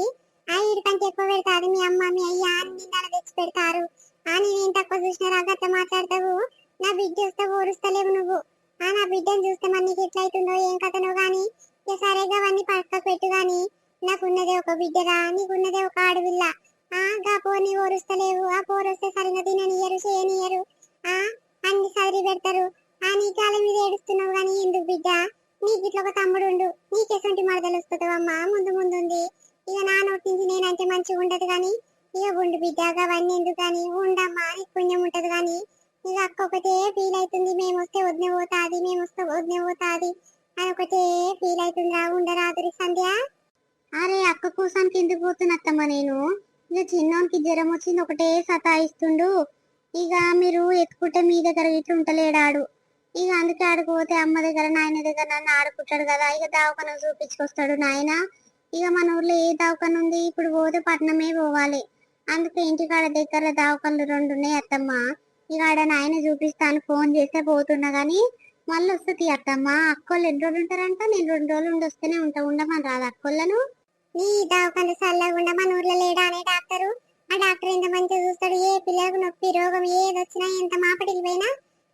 ఈడి కంటే ఎక్కువ పెడతాది మీ అమ్మ మీ అయ్య అన్ని తెచ్చి పెడతారు. నేనేం తక్కువ చూసినా గట్ట మాట్లాడతావు. నా బిడ్డ వస్తే ఓరుస్తలేవు నువ్వు. నా బిడ్డను చూస్తే మరి నీకు ఎట్లయితుందో ఏం కథనో గాని. ఇక సరేగా అవన్నీ పక్కకు పెట్టు గాని నాకున్నదే ఒక బిడ్డరా నీకున్నదే ఒక ఆడవిల్ల. గా పోని ఓరుస్తలేవు. ఆ పోరొస్తే సరిగా తిననియరు చేయనియరు. అన్ని సదిరి పెడతారు. నీ కాళ్ళ మీద ఏడుస్తున్నావు గాని ఎందుకు బిడ్డ. నీకు ఇట్లా ఒక తమ్ముడు ఉండు. నీకెసంటి మరదలు వస్తుందో అమ్మా ముందు ముందుంది. ఇక నా నోటి నుంచి నేనంటే మంచిగా ఉండదు గాని ఇక ఉండు బిడ్డ అవన్నీ ఎందుకు గాని ఉండమ్మా నీకు పుణ్యం ఉంటది గాని. ఇక అక్క ఒకటే ఫీల్ అవుతుంది. మేము వస్తే వదిన పోతాది మేము వస్తే వదిన పోతాది అని ఒకటే ఫీల్ అవుతుంది. ఉండరాదురి సంధ్య. అరే అక్క కోసం కిందికి పోతున్నత్తమ్మా నేను. ఇక చిన్నోనికి జ్వరం వచ్చింది ఒకటే సతాయిస్తుండు. ఇక మీరు ఎత్తుకుంటే మీ దగ్గర ఇట్లా ఉంటలేడాడు. ఇక అందుకే ఆడుకోతే అమ్మ దగ్గర నాయన దగ్గర నన్ను ఆడుకుంటాడు కదా. ఇక దావకన చూపించుకొస్తాడు నాయన. ఇక మన ఊర్లో ఏ దవాఖాన ఉంది ఇప్పుడు పోతే పట్నమే పోవాలి. అందుకే ఇంటికాడ దగ్గర దవాఖానలు 2 ఉన్నాయి అత్తమ్మ. ఇక ఆడ నాయన చూపిస్తాను ఫోన్ చేస్తే పోతున్నా గానీ మళ్ళీ వస్తుంది అత్తమ్మ. అక్కోళ్ళు ఎన్ని రోజులు ఉంటారంట. నేను 2 రోజులు ఉండి వస్తేనే ఉండమని రాదు అక్కోళ్ళను. నీ దవాఖాన చల్లకుండా మన ఊర్లో లేడా అనే డాక్టరు. ఆ డాక్టర్ ఎంత మంచిగా చూస్తాడు. ఏ పిల్లలకు నొప్పి రోగం ఏది వచ్చినా ఎంత మాపటికి పోయినా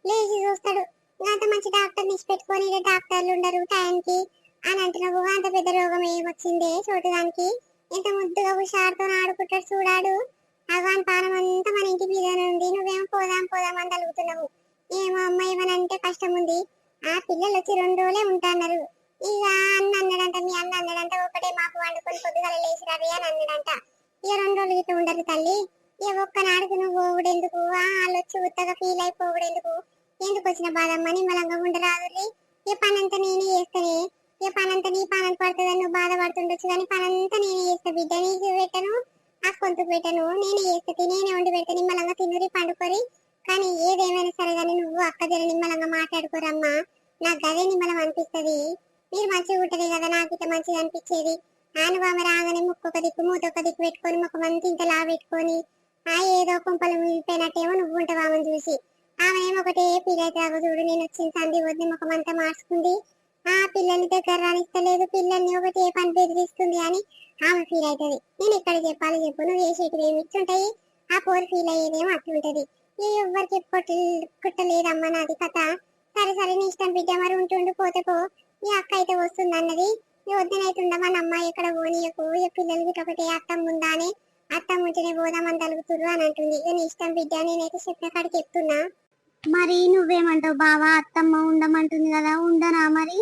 లేచి చూస్తాడు. అంత మంచి డాక్టర్ నిచ్చి పెట్టుకొని ఈడ డాక్టర్లు ఉండరు టైంకి అని అంటున్నావు. అంత పెద్ద రోగం ఏమొచ్చిందే చోటుదానికి? ఎంత ముద్దుగా హుషారుతో ఆడుకుంటాడు చూడాడు. అవాన్ పానం అంతా మన ఇంటి మీదనే ఉంది, నువ్వేమో పోదాం పోదాం అని తలుగుతున్నావు. ఏమో అమ్మ ఏమనంటే కష్టం ఉంది. ఆ పిల్లలు వచ్చి 2 రోజులే ఉంటాన్నారు. ఇక అన్న అన్నాడంట, మీ అన్న అన్నాడంట, ఒకటే మాకు వండుకొని పొద్దుగాల లేచి రవి అని అన్నాడంట. ఇక 2 రోజులు ఇట్లా ఉండరు తల్లి. ఇక ఒక్కనాడుకు నువ్వు పోవుడెందుకు? వాళ్ళు వచ్చి ఉత్తగా ఫీల్ అయిపోవుడెందుకు? ఎందుకు వచ్చిన బాధమ్మ? నిమ్మలంగా ఉండరాదు. ఏ పనంతా నేనే చేస్తానే. ఏ పనంతా నీ పనంత పడుతుందని నువ్వు బాధపడుతుండొచ్చు, కానీ పనంతా నేనే చేస్తా బిడ్డ. నీకు పెట్టను, ఆ కొంతకు పెట్టను, నేనే చేస్తా, నేనే వండి పెడతా. నిమ్మలంగా తినురి పండుకొని. కానీ ఏదేమైనా సరే కానీ నువ్వు అక్క జర నిమ్మలంగా మాట్లాడుకోరమ్మా. నాకు గదే నిమ్మలం అనిపిస్తుంది. మీరు మంచిగా ఉంటది కదా, నాకు ఇట్లా మంచిగా అనిపించేది. ఆమె రాగానే ముక్కొక దిక్కు మూతొక్క దిక్కు పెట్టుకొని ముఖమంతా ఇంత లా పెట్టుకొని ఏదో కుంపలు మిగిలిపోయినట్టేమో నువ్వు ఉంటావు ఆమెను చూసి. ఆమె ఏమో ఒకటే పిల్లయితే చూడు, నేను వచ్చిన సంధి వద్దు ముఖమంతా మార్చుకుంది. ఆ పిల్లల్ని దగ్గర రానిస్తలేదు, పిల్లల్ని ఒకటి ఏ పని బెదిరిస్తుంది అని ఆమె ఫీల్ అవుతుంది. నేను ఎక్కడ చెప్పాలి చెప్పు, నువ్వు చేసేటివి ఏమి ఇచ్చుంటాయి. ఆ పోరు ఫీల్ అయ్యేదేమో అట్లుంటది. ఎవ్వరికి కుట్టలేదమ్మా నాది కథ. సరే సరే నీ ఇష్టం బిడ్డ, మరి ఉంటుండు పోతే పో. ఈ అక్క అయితే వస్తుంది అన్నది. నీ వద్దనైతుండమా నమ్మ ఎక్కడ పోనీయకు. పిల్లలకి ఒకటి అత్తమ్మ ఉందా అని, అత్తమ్మ ఉంటేనే పోదామని తలుగుతురు అని అంటుంది. నీ ఇష్టం బిడ్డ, నేనైతే చెప్పిన కాడికి చెప్తున్నా. మరి నువ్వేమంటావు బావా? అత్తమ్మ ఉండమంటుంది కదా, ఉండనా మరి?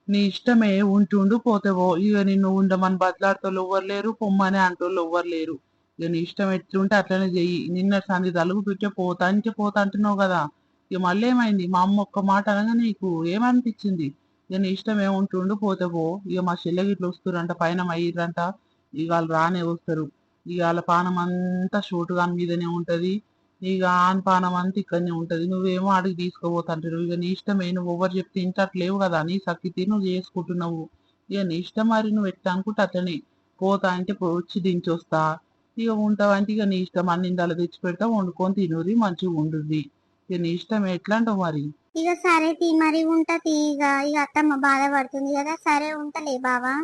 నీ ఇష్టమే, ఉంటుండు పోతేవో. ఇక నిన్ను ఉండమని బతలాడతోళ్ళు ఎవ్వరు లేరు, పొమ్మని అంటోళ్ళు ఎవ్వరు లేరు. ఇక నీ ఇష్టం ఎట్లుంటే అట్లనే చెయ్యి. నిన్న సంది తలుగుతుంటే పోతా అంటే పోతా అంటున్నావు కదా. ఇక మళ్ళీ ఏమైంది? మా అమ్మ ఒక్క మాట అనగా నీకు ఏమనిపించింది? ఇక నీ ఇష్టం ఏముంటుండు పోతేవో. ఇక మా చెల్లెకి ఇట్లా వస్తురంట, పైన అయ్యిర్రంట. ఇక వాళ్ళు రానే వస్తారు. ఇక వాళ్ళ పానం అంతా షోటుగా మీదనే ఉంటది. ఇక ఆన్ పానం అంతా ఇక్కడనే ఉంటది. నువ్వేమో అడిగి తీసుకోపోతాంటారు. ఇక నీ ఇష్టమే, నువ్వు ఎవరు చెప్తే ఇంటట్లేవు కదా. నీ సక్కితి నువ్వు చేసుకుంటున్నావు. ఇక నీ ఇష్టం, మరి నువ్వు ఎట్లా అనుకుంటే అట్లనే. పోతా అంటే వచ్చి దించొస్తా. ఇక ఉంటావంటే ఇక నీ ఇష్టం, అన్ని ఇందాలు తెచ్చి పెడతా, వండుకొని తినురి, మంచిగా ఉండుద్ది. ఇక నీ ఇష్టం, ఎట్లా అంటావు మరి? ఇక సరే తీ మరి ఉంటది. ఇక అత్తమ్మ బాధపడుతుంది కదా, సరే ఉంటలే బావా.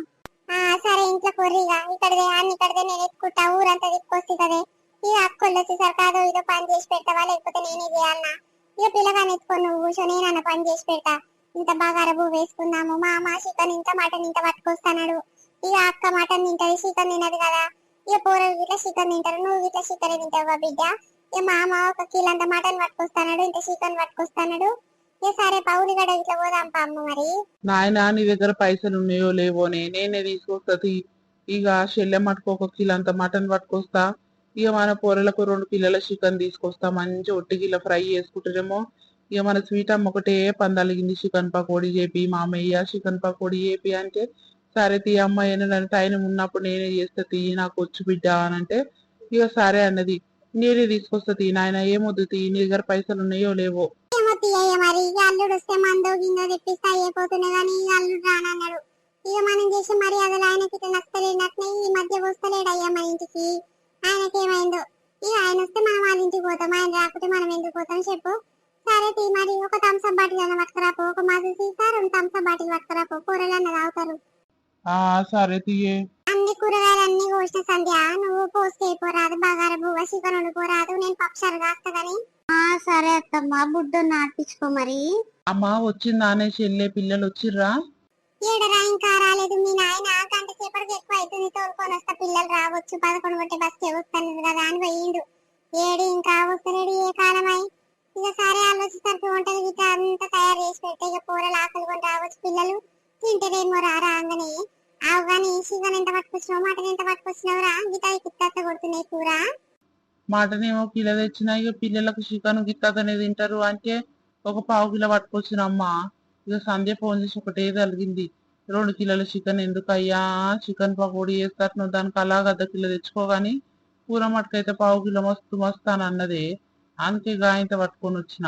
సరే ఇంట్లో కొర్రిగా ఇక్కడదే అన్ని ఇక్కడదే నేను ఎత్తుకుంటా, ఊరంతా తిప్పుకొస్తుంది. ఇక అక్కలు వచ్చేసరికి అదో ఇదో పని చేసి పెడతావా, లేకపోతే నేనే చేయాలన్నా? ఇక పిల్లగాని ఎత్తుకొని నువ్వు కూర్చో, నేనన్న పని చేసి పెడతా. ఇంత బాగా రవ్వు వేసుకుందాము. మా అమ్మ చికెన్ ఇంత మటన్ ఇంత పట్టుకొస్తాడు. ఇక అక్క మటన్ తింటది, చికెన్ తినదు కదా. ఇక పోరలు ఇట్లా చికెన్ తింటారు, నువ్వు ఇట్లా చికెన్ తింటావా బిడ్డ? ఇక మా అమ్మ 1 కిలో అంత మటన్ పట్టుకొస్తాడు, ఇంత చికెన్ పట్టుకొస్తాడు. ఇక సరే పౌలి గడ ఇట్లా పోదాం అమ్మ మరి. నాయన నీ దగ్గర పైసలు ఉన్నాయో లేవోనే, నేనే తీసుకొస్తుంది. ఇక చెల్లె మటుకు 1 కిలో అంత మటన్ పట్టుకొస్తా. ఇక మన పొరలకు 2 కిలోల చికెన్ తీసుకొస్తా. మంచి ఒట్టిగిల ఫ్రై చేసుకుంటారేమో. ఇక మన స్వీట్ అమ్మ ఒకటే పందలిగింది, చికెన్ పకోడీ చేపి మామయ్య, చికెన్ పకోడీ చేపి అంటే, సరే తీ అమ్మ ఏంటంటే ఆయన ఉన్నప్పుడు నేనే చేస్తా తీ, నాకు వచ్చు బిడ్డ అని అంటే, ఇక సరే అన్నది. నేనే తీసుకొస్తా తీ నాయన, ఏమొద్దు తీ, నీ దగ్గర పైసలు ఉన్నాయో లేవో. మరి ఇక అల్లుడు వస్తే మందో గిందో తెప్పిస్తే అయిపోతున్నాయి, కానీ ఇక అల్లుడు రానన్నాడు. ఇక మనం చేసే మర్యాదలు ఆయనకి ఇట్లా నచ్చలేనట్నే ఈ మధ్య వస్తలేడు అయ్యా మన ఇంటికి. ఆయనకి ఏమైందో? ఇక ఆయన వస్తే మనం వాళ్ళ ఇంటికి పోతాం, ఆయన రాకపోతే మనం ఎందుకు పోతాం చెప్పు. సరే తీ మరి ఒక థమ్స్అప్ బాటిల్ అన్న పట్టుకురాపో, ఒక మజు సీసా 2 థమ్స్అప్ బాటిల్ పట్టుకురాపో, కూరలు అన్న తాగుతారు. సరే తీయే. అన్ని కూరగాయలు అన్ని కోసిన సంధ్య, నువ్వు పోసుకెళ్ళిపోరాదు, బగార బువ్వ చికెన్ వండుకోరాదు, నేను పప్పుసారు కాస్తా గాని. సరే అత్తమ్మ, బుడ్డు నాటించుకో మరి. అమ్మ వచ్చిందానే చెల్లె, పిల్లలు వచ్చిర్రా? ఏడరా ఇంకా రాలేదు మీ నాయన, గంట సేపటికి ఎక్కువ అవుతుంది, తోలుకొని వస్తా, పిల్లలు రావచ్చు, 11 కొట్టే బస్కే వస్తాను కదా అని పోయిండు. ఏడు ఇంకా వస్తలేడు, ఏ కాలమై. ఇక సరే ఆలోచించడానికి వంటలు గిట్ట అంతా తయారు చేసి పెడితే ఇక కూరలు ఆకలి కొని రావచ్చు పిల్లలు, తింటేనేమో రాగానే. ఆవు గాని చికెన్ ఎంత పట్టుకొచ్చినావు, మటన్ ఎంత పట్టుకొచ్చినావు రా, గిట్ట గిత్త కొడుతున్నాయి కూర. మటన్ ఏమో కిలో తెచ్చినా, ఇక పిల్లలకు చికెన్ గిత్తనే తింటారు అంటే 1 పావు కిలో పట్టుకొచ్చినమ్మా. ఇక సంధ్య ఫోన్ చేసి ఒకటే తలిగింది, 2 కిలోల చికెన్ ఎందుకయ్యా, చికెన్ పకోడీ వేస్తాను, దానికి అలాగ 1/2 కిలో తెచ్చుకోగాని కూర మటుకైతే పావు కిలో మస్తు మస్తు అని అన్నది. అందుకే గాయంత పట్టుకొని వచ్చిన.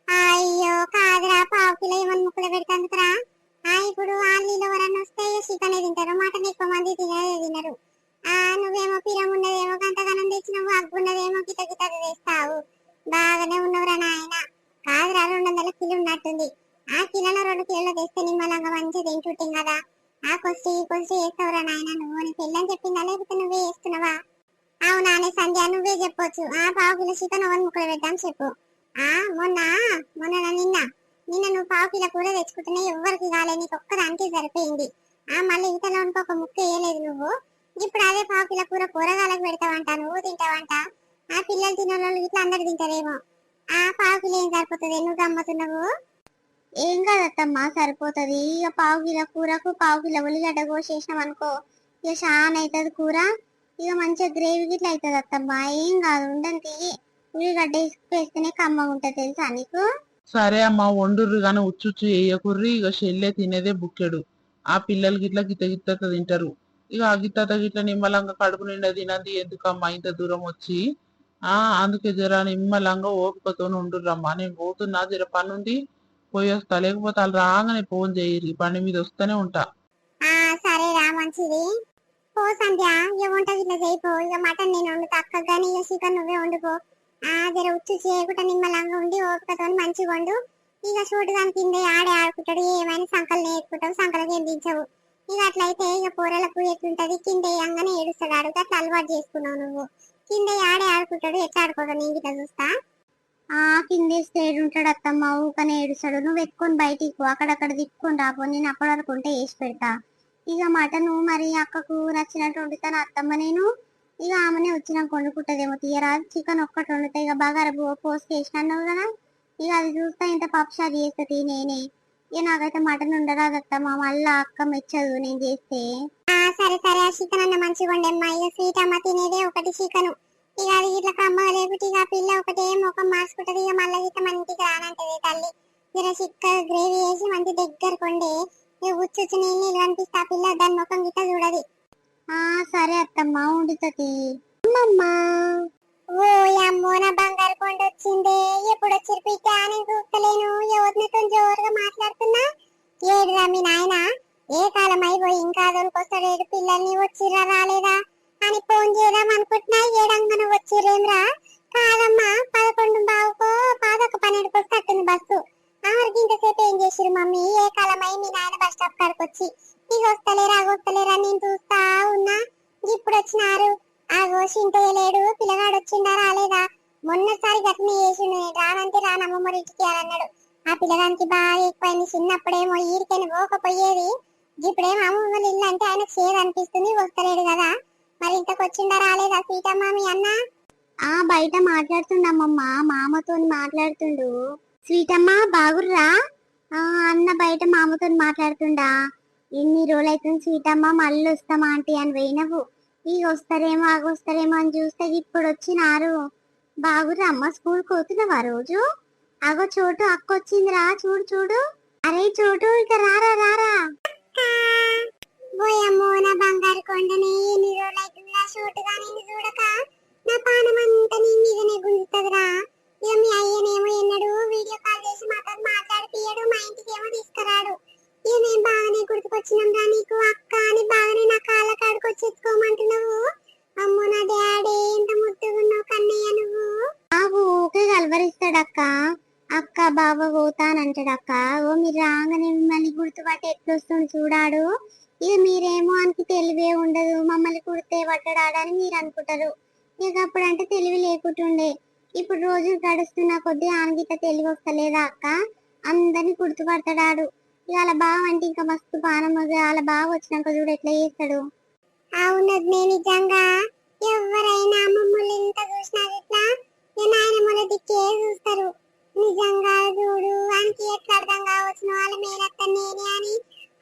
అయ్యో కాదురా, పావు కిలో ఏమన్నా ముక్కలు పెడతాందుకురా. ఇప్పుడు వాళ్ళు ఎవరన్నా వస్తే చికెన్ తింటారు, మటన్ ఎక్కువ మంది తినరు. నువ్వేమో పిరం ఉన్నదేమో గంటగానం తెచ్చినవు, అగ్గున్నదేమో గిత గిత తెస్తావు. బాగానే ఉన్నవరా నాయన. కాదురా 200 కిలో ఉన్నట్టుంది. ఆ కిలోలో 2 కిలోలు తెస్తే నిమ్మలంగా మంచిగా తింటుంటాం కదా. కొస్తి వేస్తావురా నాయన. నువ్వు నీ పిల్లని చెప్పిందా, లేకపోతే నువ్వే వేస్తున్నావా? అవునానే సంధ్య, నువ్వే చెప్పొచ్చు. పావు కిలో చికెన్ 1 ముక్కలు పెడతాం చెప్పు. ఆ మొన్న మొన్న నిన్న నిన్న నువ్వు పావు కిలో కూర తెచ్చుకుంటున్నా ఎవ్వరికి కాలే, నీకు ఒక్కదానికే సరిపోయింది. మళ్ళీ ఇంతలో ఒక ముక్క వేయలేదు నువ్వు. ఇప్పుడు అదే పావు కిలో కూర కూరగాయలకు పెడతావంట, నువ్వు తింటావంట. పిల్లలు తినోళ్ళు ఇట్లా అందరు తింటారేమో. పావు కిలో ఏం సరిపోతుంది, నువ్వు గమ్మతున్నావు. ఏం కాదత్తమ్మా, సరిపోతుంది. ఇక పావు కిలో కూరకు పావు కిలో ఉల్లిగడ్డ కోసేసినాం అనుకో, ఇక చాలా అవుతుంది కూర. ఇక మంచిగా గ్రేవీ గిట్లా అవుతుంది అత్తమ్మా, ఏం కాదు ఉండంతి. ఉల్లిగడ్డ వేస్తేనే కమ్మగా ఉంటుంది తెలుసా నీకు. సరే అమ్మా వండుర్రు గాని ఉచ్చుచ్చు వేయకుర్రి. ఇక షెల్లే తినేదే బుక్కెడు. ఆ పిల్లలు గిట్ల గిత్త గిత్త తింటారు. ఇక ఆ గిత్త గిట్ల నిమ్మలంగా కడుపు నిండా తినది ఎందుకమ్మా ఇంత దూరం వచ్చి. అందుకే జర నిమ్మలంగా ఓపికతో ఉండుర్రమ్మా. నేను పోతున్నా, జర పని ఉంది, పోయి వస్తా. లేకపోతే వాళ్ళు రాగానే ఫోన్ చేయరు, బండి మీద వస్తూనే ఉంటా. సరే రా, మంచిది. పో సంధ్య, ఇక వంట గిట్ల చేయిపో. ఇక మటన్ నేను వండుతా అక్క, కానీ ఇక చికెన్ నువ్వే వండుకో. జర ఉచ్చు చేయకుండా నిమ్మలంగా ఉండి ఓపికతో మంచిగా వండు. ఇక చూడడానికి కింద ఆడే ఆడుకుంటాడు, ఏమైనా సంకలు నేర్చుకుంటావు, సంకలకి ఏం దించవు. ఇక అట్లయితే ఇక కూరలకు ఎట్లుంటది, కింద వేయంగానే ఏడుస్తాడు. అడుగు అట్లా అలవాటు చేసుకున్నావు నువ్వు. కింద ఆడే ఆడుకుంటాడు, ఎట్లా ఆడుకోవడం నేను గిట్లా చూస్తా. కిందేస్తే ఏడుంటాడు అత్తమ్మ, ఊకనే ఏడుస్తాడు. నువ్వు ఎత్తుకొని బయటికి పో, అక్కడక్కడ తిప్పుకొని రాపో, నేను అప్పటి వరకు ఉంటే వేసి పెడతా. ఇక మటను మరి అక్కకు నచ్చినట్టు వండుతాను అత్తమ్మ నేను. ఇక ఆమెనే వచ్చినాక వండుకుంటదేమో తీయరాదు. చికెన్ ఒక్కటి వండుతా, ఇక బగార పోసి వేసినావు కదా, ఇక అది చూస్తా ఇంత పప్పుషాది చేస్తుంది నేనే. ఇక నాకైతే మటన్ ఉండరాదు అత్తమ్మ, మళ్ళా అక్క మెచ్చదు నేను చేస్తే. సరే సరే, ఆ చికెన్ అన్న మంచిగా వండమ్మా. ఇక స్వీట్ అమ్మ తినేదే ఒకటి చికెన్. ఇక అది ఇట్లా కమ్మ లేకపోతే ఇక పిల్ల ఒకటే ముఖం మార్చుకుంటది. ఇక మళ్ళీ ఇట్లా మన ఇంటికి రానంటది తల్లి. జర చిక్క గ్రేవీ వేసి మంచి దగ్గర కొండే, ఇక ఉచ్చు నీళ్ళు కనిపిస్తా పిల్ల దాని ముఖం గిట్ట చూడది. సరే అత్తమ్మ వండుతుంది. అమ్మమ్మా, ఓ అమ్మో, నా బంగారు కొండ వచ్చిందే. ఎప్పుడు వచ్చారు పిట్ట, నేను చూస్తలేను. ఎవరితో జోరుగా మాట్లాడుతున్నా. ఏడురా మీ నాయన, ఏ కాలం అయిపోయి ఇంకా దొరికొస్తాడు. పిల్లల్ని వచ్చిరా రాలేదా అని ఫోన్ చేద్దాం అనుకుంటున్నా. ఏడంగానే వచ్చిరేమ్రా. కాదమ్మా, 11 బావుకో 11:12 వస్తట్టుంది బస్సు. ఆమెకి ఇంతసేపు ఏం చేసిరు మమ్మీ? ఏ కాలమై మీ నాయన బస్ స్టాప్ కాడికి వచ్చి ఇక వస్తలేరా నేను చూస్తా ఉన్నా. ఇప్పుడు వచ్చినారు. చింతయ్యలేడు, పిల్లగాడు వచ్చిండా రాలేదా? మొన్నసారి గట్టిని చేసిండు, నేను రానంటే రానమ్మ ఇంటికి అన్నాడు. ఆ పిల్లగానికి బాగా ఎక్కువైంది. చిన్నప్పుడేమో ఈడికైనా పోకపోయేది, ఇప్పుడేమో అమ్మమ్మ ఇల్లు అంటే ఆయనకు చేదు అనిపిస్తుంది, వస్తలేడు కదా. మరి ఇంతకు వచ్చిండా రాలేదా సీతమ్మ మీ అన్న? బయట మాట్లాడుతుండమ్మమ్మ, మామతో మాట్లాడుతుండు. స్వీటమ్మ బాగుర్రా? అన్న బయట మామతో మాట్లాడుతుండా. ఎన్ని రోజులు అవుతుంది స్వీటమ్మ, మళ్ళీ వస్తామా ఆంటీ అని పోయినవు. ఇక వస్తారేమో ఆగొస్తారేమో అని చూస్తే ఇప్పుడు వచ్చినారు. బాగుర్రా అమ్మ, స్కూల్ పోతున్నావా రోజు? అగో చోటు అక్క వచ్చిందిరా, చూడు చూడు. అరే చోటు, ఇక రారా రారా. పోయమ్మో నా బంగారు కొండని, ఎన్ని రోజులు అవుతుందా చోటుగా నిన్ను చూడక. నా పానం అంతా నీ మీదనే గుంజుతుందిరా. ఇక మీ అయ్యనేమో ఎన్నడు వీడియో కాల్ చేసి మాతో మాట్లాడిపియడు, మా ఇంటికి ఏమో తీసుకురాడు. ఇక మేము బాగానే గుర్తుకొచ్చినాం రా నీకు అక్క అని, బాగానే నా కాళ్ళ కాడికి వచ్చి ఎత్తుకోమంటున్నావు. అమ్మో నా డాడీ, ఎంత ముద్దుగున్నావు కన్నయ్య నువ్వు. ఊకే కలవరిస్తాడక్క. అక్క బాబా పోతానంటాడక్క. మీరు రాగానే మిమ్మల్ని గుర్తుపట్టి ఎట్లొస్తుంది చూడాడు. ఇక మీరేమో అనికి తెలివే ఉండదు, మమ్మల్ని కుడితే పట్టడాడని మీరు అనుకుంటారు. ఇక అప్పుడంటే తెలివి లేకుంటుండే, ఇప్పుడు రోజు గడుస్తున్న కొద్దీ ఆనగిత తెలివి వస్తలేదా అక్క? అందరిని గుర్తుపడతాడాడు. ఇక అలా బావ అంటే ఇంకా మస్తు పానం, అలా బావ వచ్చినాక చూడు ఎట్లా చేస్తాడు. అవునది నేను నిజంగా ఎవరైనా అమ్మమ్మలు ఎంత చూసినా ఇట్లా నాయనమ్మల దిక్కే చూస్తారు. నిజంగా చూడు, వానికి ఎట్లా అర్థం కావచ్చు వాళ్ళ మేనత్త నేనే అని.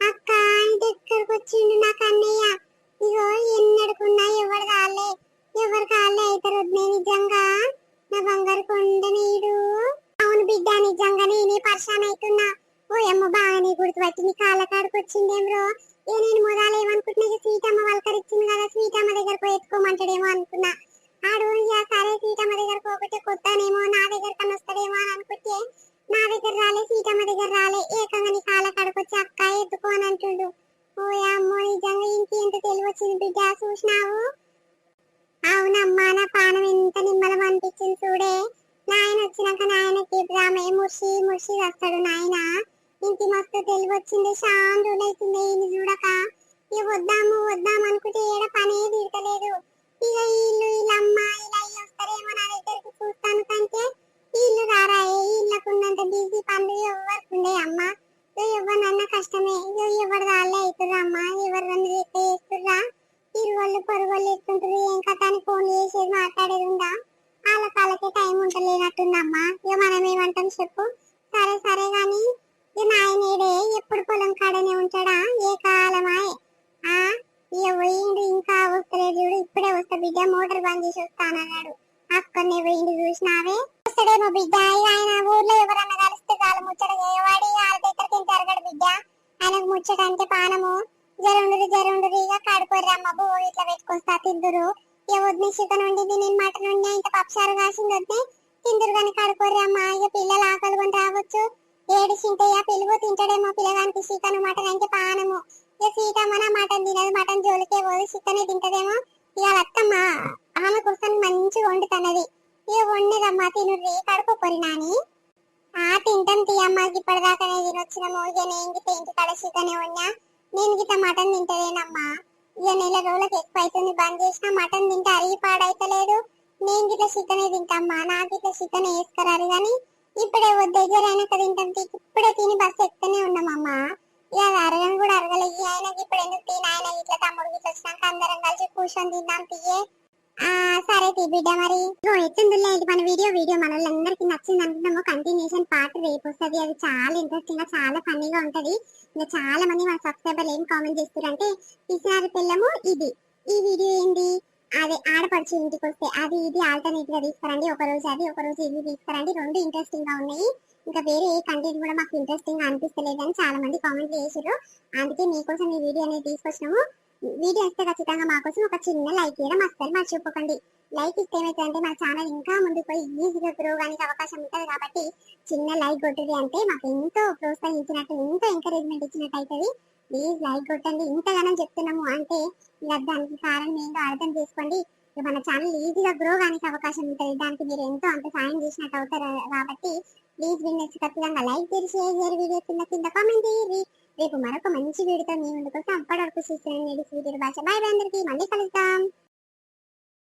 అక్క అని దగ్గరకు వచ్చిండు నాకు అన్నయ్య. ఇగో ఎన్నడుకున్నా ఎవరు కాళ్ళే అవుతారు. నిజంగా నా బంగారు కొండ నీడు. అవును బిడ్డ, నిజంగా నేనే పరిశాన్ అవుతున్నా. ఓ అమ్మ, బాగానే గుర్తుపట్టి నీ కాళ్ళ కాడికి వచ్చిందేమ్రో. నేను మొదలు ఏమనుకుంటున్నా, సీతమ్మ వాళ్ళకరిచ్చింది కదా, సీతమ్మ దగ్గర పోయి ఎత్తుకోమంటాడేమో అనుకున్నా. ఆడు సరే సీతమ్మ దగ్గర పోకుంటే కొత్తానేమో, నా దగ్గర కన్నా వస్తాడేమో అని అనుకుంటే నా దగ్గర రాలే, సీతమ్మ దగ్గర రాలే, ఏకంగా నీ కాళ్ళ కాడికి వచ్చి అక్క ఎత్తుకో అని అంటుండు. ఓ అమ్మో, నిజంగా ఇంకెంత తెలివి వచ్చింది బిడ్డ చూసినావు. అవునమ్మా, నా పానం ఎంత నిమ్మలం అనిపించింది చూడే. నాయన వచ్చినాక నాయనకి రామే ముర్షి ముర్షి వస్తాడు నాయన. ఇంటి మస్తు తెలివి వచ్చింది, చాలా రోజులైతుంది ఈయన చూడక. ఇక వద్దాం అనుకుంటే ఏడ పనే తీరతలేదు. ఇక వీళ్ళమ్మ ఇలా వస్తారేమో నా దగ్గరికి చూస్తాను కంటే ఇల్లు రారాయే ఇళ్ళకున్నంత బిజీ పనులు ఎవరికి ఉండే అమ్మ. ఎవరినన్నా కష్టమే, ఎవరు రాళ్ళే అవుతుర్రా అమ్మ, ఎవరిని చేస్తుర్రా, ఇరువళ్ళు పొరుగోళ్ళు ఎత్తుంటారు, ఏం కథ అని ఫోన్ చేసేది మాట్లాడేది ఉందా? వాళ్ళకే టైం ఉంటలేనట్టుందమ్మా. ఇక మనం ఏమంటాం చెప్పు. సరే సరే గాని నాయనేడే ఎప్పుడు పొలం కాడనే ఉంటాడా, ఏ కాలమాయే ఆ ఇక పోయిండు, ఇంకా వస్తలేదు చూడు, ఇప్పుడే వస్తా బిడ్డ, మోటార్ బంద్ చేసి వస్తానన్నాడు. అక్కడనే పోయిండు చూసినావే, వస్తాడేమో బిడ్డ. ఇక ఆయన ఊర్లో ఎవరన్నా కలిస్తే చాలు ముచ్చట చేయవాడి వాళ్ళ దగ్గరికి జరగడు బిడ్డ. ఆయనకు ముచ్చట అంటే పానము. జరుండురి ఇక కడుకోర్రి అమ్మ, బో ఇట్లా పెట్టుకొస్తా తిందురు. ఇక వద్దు చికెన్ వండింది, నేను మటన్ వండినా, ఇంత పప్పుచారు కాసింది వద్దే తిందురు కానీ కడుకోర్రి అమ్మ. ఇక పిల్లలు ఆకలి కొని రావచ్చు, ఏడిసింటయ్యా పిలువు తింటాడేమో పిల్లగానికి చికెన్ మటన్ అంటే పానము. ఇక సీతమ్మన మటన్ తినదు, మటన్ జోలికే పోదు, చికెనే తింటదేమో. ఇక అత్తమ్మ ఆమె కోసం మంచిగా వండుతున్నది. ఇక వండిదమ్మా తినుర్రి, కడుకోపోరి నాని. తింటాం తీయమ్మ, ఇప్పటిదాకానే తినొచ్చినాము. ఇక నేను గిట్ట ఇంటికాడ చికెన్ ఉన్నా, నేను గిట్ట మటన్ తింటలేనమ్మా. ఇక నెల రోజులకు ఎక్కువ అవుతుంది బంద్ చేసిన, మటన్ తింటే అరిగి పాడైతలేదు. నేను గిట్ల చికెనే తింటామ్మా, నాకు గిట్ల చికెన్ వేసుకురారు కానీ ఇప్పుడే వద్దు ఎజరైనాక తింటాం. ఇప్పుడే తిని బస్సు ఎక్కుతూనే ఉన్నామమ్మా. ఇక అది అరగని కూడా అరగలేదు. ఆయనకి ఇప్పుడు ఎందుకు తిని, ఆయన గిట్ల తమ్ముడు గిట్ల వచ్చినాక అందరం కలిసి కూర్చొని తిందాం తీయే. సరే తీ బిడ్డ, మరి ఎట్లుందిలే ఇది మన వీడియో మనల్ని నచ్చింది అనుకుంటాము. కంటిన్యూషన్ పార్ట్ రేపు వస్తుంది. అది చాలా ఇంట్రెస్టింగ్ గా చాలా ఫన్నీగా ఉంటది. ఇంకా చాలా మంది మన సబ్స్క్రైబర్లు ఏం కామెంట్ చేస్తారంటే, పిసినారి పిల్లము ఇది, ఈ వీడియో ఏంది, అదే ఆడపడుచు ఇంటికి వస్తే అది ఇది ఆల్టర్నేట్ గా తీసుకురండి, ఒక రోజు అది ఒక రోజు ఇది తీసుకురండి, రెండు ఇంట్రెస్టింగ్ గా ఉన్నాయి. ఇంకా వేరే ఏ కంటెంట్ కూడా మాకు ఇంట్రెస్టింగ్ గా అనిపిస్తలేదు అని చాలా మంది కామెంట్లు చేసారు. అందుకే మీకోసం ఈ వీడియో అనేది తీసుకొచ్చినాము. వీడియో ఇస్తే ఖచ్చితంగా మా కోసం ఒక చిన్న లైక్ చేయడం అస్సలు మర్చిపోకండి. లైక్ ఇస్తే ఏమైతుందంటే మా ఛానల్ ఇంకా ముందుకు పోయి ఈజీగా గ్రో కానికి అవకాశం ఉంటుంది. కాబట్టి చిన్న లైక్ కొట్టది అంటే మాకు ఎంతో ప్రోత్సహించినట్టు, ఎంతో ఎంకరేజ్మెంట్ ఇచ్చినట్టు అవుతుంది. ప్లీజ్ లైక్ కొట్టండి. ఇంతగానం చెప్తున్నాము అంటే దానికి కారణం ఏంటో అర్థం చేసుకోండి. మన ఛానల్ ఈజీగా గ్రో కానికి అవకాశం ఉంటుంది. దానికి మీరు ఎంతో అంత సాయం చేసినట్టు అవుతారు. కాబట్టి ప్లీజ్ వీడియో ఖచ్చితంగా లైక్ చేసి షేర్ చేయరు, వీడియో కింద కామెంట్ చేయండి. రేపు మరొక మంచి వీడియోతో మీ ముందుకు వస్తాం. అప్పటి వరకు చూస్తున్నాను. బాయ్ బాయ్ అందరికీ, మళ్ళీ కలుద్దాం.